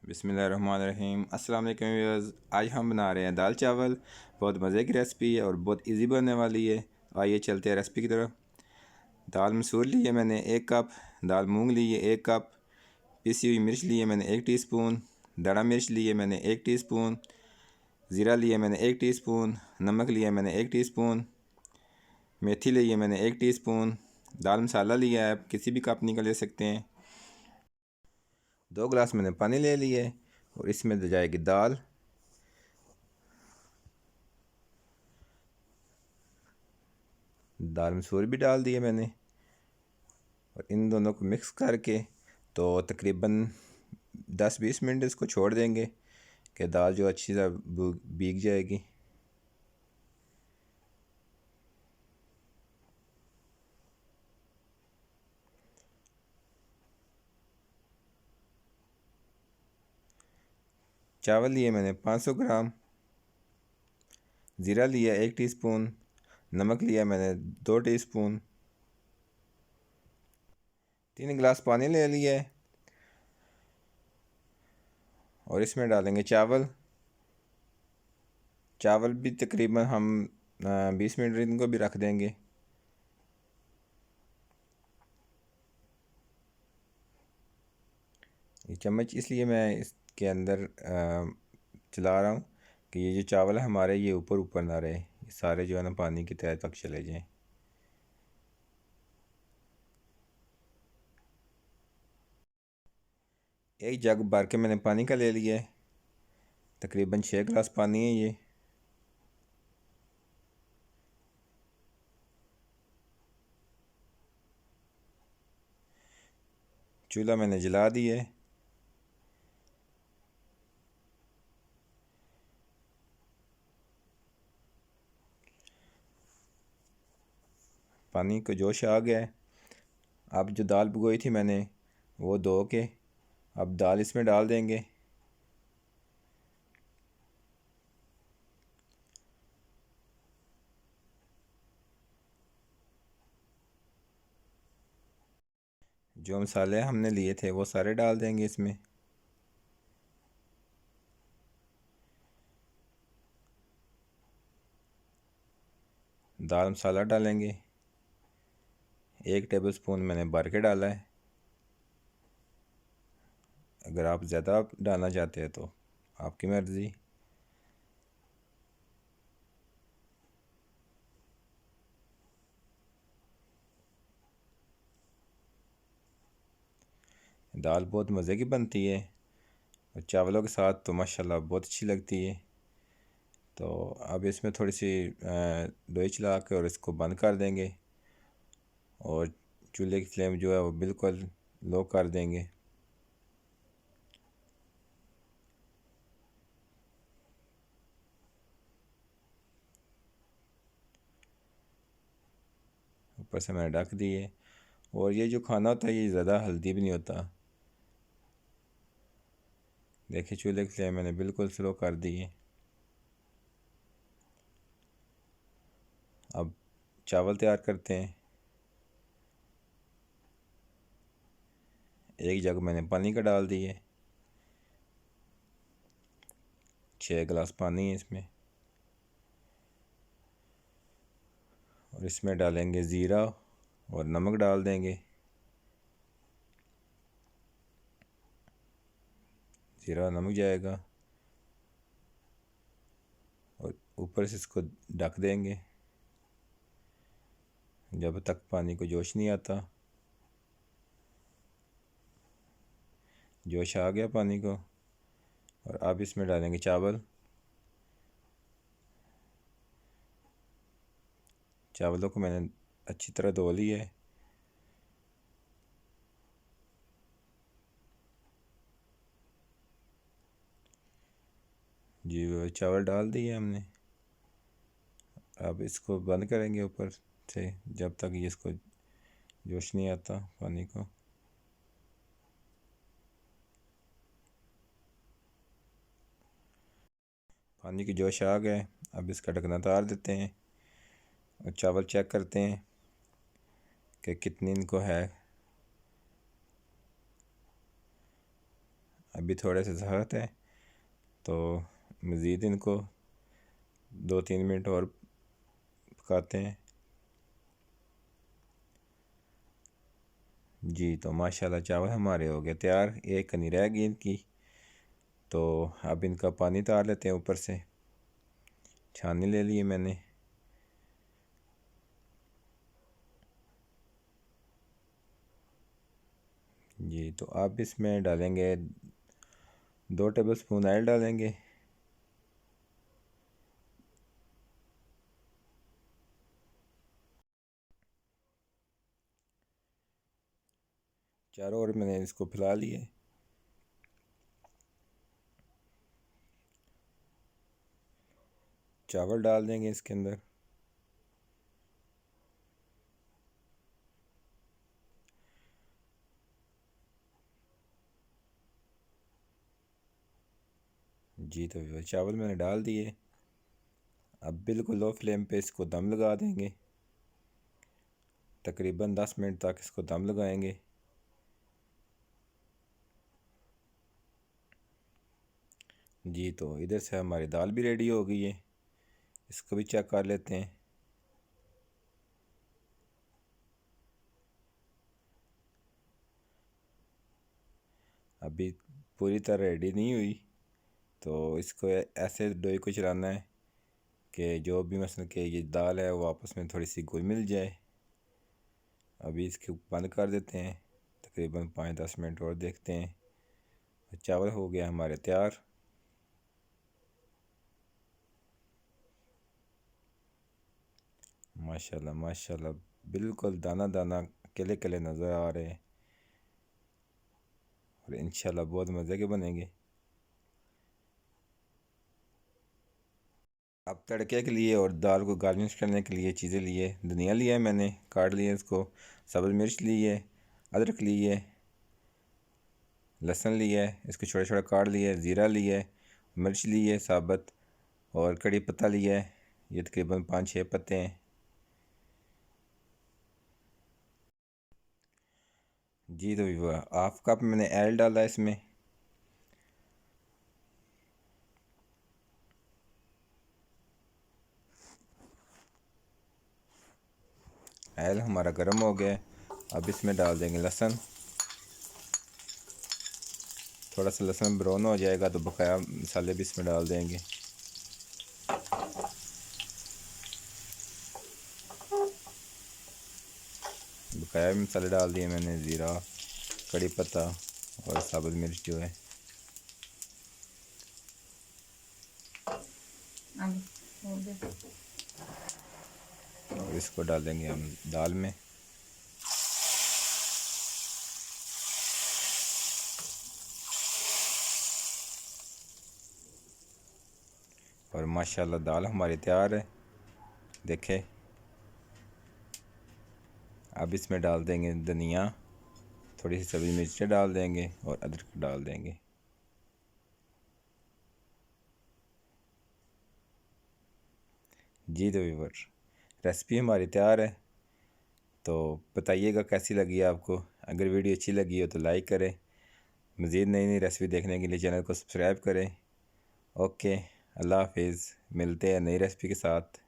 बिस्मिल्लाहिर्रहमानिर्रहीम। अस्सलाम वालेकुम व्यूअर्स। आज हम बना रहे हैं दाल चावल। बहुत मज़े की रेसिपी है और बहुत इजी बनने वाली है। आइए चलते हैं रेसिपी की तरफ। दाल मसूर ली है मैंने 1 कप, दाल मूंग ली है 1 कप, पिसी हुई मिर्च ली है मैंने 1 टीस्पून, दड़ा मिर्च ली है मैंने 1 टीस्पून, ज़ीरा लिया मैंने 1 टीस्पून, नमक लिया मैंने 1 टीस्पून, मेथी ली है मैंने 1 टीस्पून, दाल मसाला लिया है, आप किसी भी कंपनी का ले सकते हैं। 2 गिलास मैंने पानी ले लिए और इसमें जाएगी दाल। दाल मसूर भी डाल दिए मैंने और इन दोनों को मिक्स करके तो तकरीबन 10-20 मिनट इसको छोड़ देंगे कि दाल जो अच्छी तरह भीग जाएगी। चावल लिए मैंने 500 ग्राम, ज़ीरा लिया 1 टीस्पून, नमक लिया मैंने 2 टीस्पून, 3 गिलास पानी ले लिया है और इसमें डालेंगे चावल। चावल भी तकरीबन हम 20 मिनट इनको भी रख देंगे। ये चम्मच इसलिए मैं इसके अंदर चला रहा हूँ कि ये जो चावल है हमारे ये ऊपर ऊपर ना रहे, ये सारे जो है ना पानी की तह तक चले जाएं। एक जग भर के मैंने पानी का ले लिया है, तकरीबन 6 गिलास पानी है ये। चूल्हा मैंने जला दिया है। पानी को जोश आ गया है। अब जो दाल भिगोई थी मैंने वो धो के अब दाल इसमें डाल देंगे। जो मसाले हमने लिए थे वो सारे डाल देंगे इसमें। दाल मसाला डालेंगे, 1 टेबल स्पून मैंने भर के डाला है। अगर आप ज़्यादा डालना चाहते हैं तो आपकी मर्ज़ी। दाल बहुत मज़े की बनती है और चावलों के साथ तो माशाल्लाह बहुत अच्छी लगती है। तो अब इसमें थोड़ी सी लोई चला के और इसको बंद कर देंगे और चूल्हे की फ्लेम जो है वो बिल्कुल लो कर देंगे। ऊपर से मैंने ढक दिए। और ये जो खाना होता है ये ज़्यादा हेल्दी भी नहीं होता। देखिए चूल्हे की फ्लेम मैंने बिल्कुल स्लो कर दी है। अब चावल तैयार करते हैं। एक जग मैंने पानी का डाल दिए, 6 गिलास पानी है इसमें। और इसमें डालेंगे ज़ीरा और नमक डाल देंगे। ज़ीरा नमक जाएगा और ऊपर से इसको ढक देंगे जब तक पानी को जोश नहीं आता। जोश आ गया पानी को और अब इसमें डालेंगे चावल। चावलों को मैंने अच्छी तरह धो लिया है। जी वो चावल डाल दिए हमने। अब इसको बंद करेंगे ऊपर से जब तक ये इसको जोश नहीं आता पानी को। पानी की जोश आ गए, अब इसका ढक्कना उतार देते हैं और चावल चेक करते हैं कि कितनी इनको है। अभी थोड़े से सख्त है, तो मज़ीद इनको 2-3 मिनट और पकाते हैं। जी तो माशाल्लाह चावल हमारे हो गए तैयार, एक कनी रह गई इनकी, तो अब इनका पानी उतार लेते हैं ऊपर से। छाननी ले ली है मैंने। जी तो अब इसमें डालेंगे 2 टेबलस्पून ऑयल डालेंगे। चारों ओर मैंने इसको फैला लिए। चावल डाल देंगे इसके अंदर। जी तो चावल मैंने डाल दिए। अब बिल्कुल लो फ्लेम पे इसको दम लगा देंगे। तकरीबन 10 मिनट तक इसको दम लगाएंगे। जी तो इधर से हमारी दाल भी रेडी हो गई है, इसको भी चेक कर लेते हैं। अभी पूरी तरह रेडी नहीं हुई, तो इसको ऐसे डोई को चलाना है कि जो भी मसलन कि ये दाल है वो आपस में थोड़ी सी घुल मिल जाए। अभी इसको बंद कर देते हैं, तकरीबन 5-10 मिनट और देखते हैं। चावल हो गया हमारे तैयार। माशाल्लाह माशाल्लाह, बिल्कुल दाना दाना केले केले नज़र आ रहे हैं और इंशाल्लाह बहुत मज़े के बनेंगे। अब तड़के के लिए और दाल को गार्निश करने के लिए चीज़ें लिए, धनिया लिया है मैंने, काट लिए इसको। सब्ज़ मिर्च ली है, अदरक ली है, लहसुन लिया है, इसको छोटा छोटा काट लिया है। ज़ीरा लिया है, मिर्च ली है साबुत, और कड़ी पत्ता लिया है, ये तकरीबन 5-6 पत्ते हैं। जी तो हाफ कप मैंने ऑयल डाला है इसमें। ऑयल हमारा गर्म हो गया है, अब इसमें डाल देंगे लहसुन। थोड़ा सा लहसुन ब्राउन हो जाएगा तो बकाया मसाले भी इसमें डाल देंगे। बकाया भी मसाले डाल दिए मैंने, ज़ीरा, कड़ी पत्ता और साबुत मिर्च जो है। और इसको डाल देंगे हम दाल में। और माशाल्लाह दाल हमारी तैयार है, देखें। अब इसमें डाल देंगे धनिया, थोड़ी सी सब्ज़ी मिर्चें डाल देंगे और अदरक डाल देंगे। जी तो व्यूअर, रेसिपी हमारी तैयार है, तो बताइएगा कैसी लगी आपको। अगर वीडियो अच्छी लगी हो तो लाइक करें। मज़ीद नई नई रेसिपी देखने के लिए चैनल को सब्सक्राइब करें। ओके, अल्लाह हाफिज़, मिलते हैं नई रेसिपी के साथ।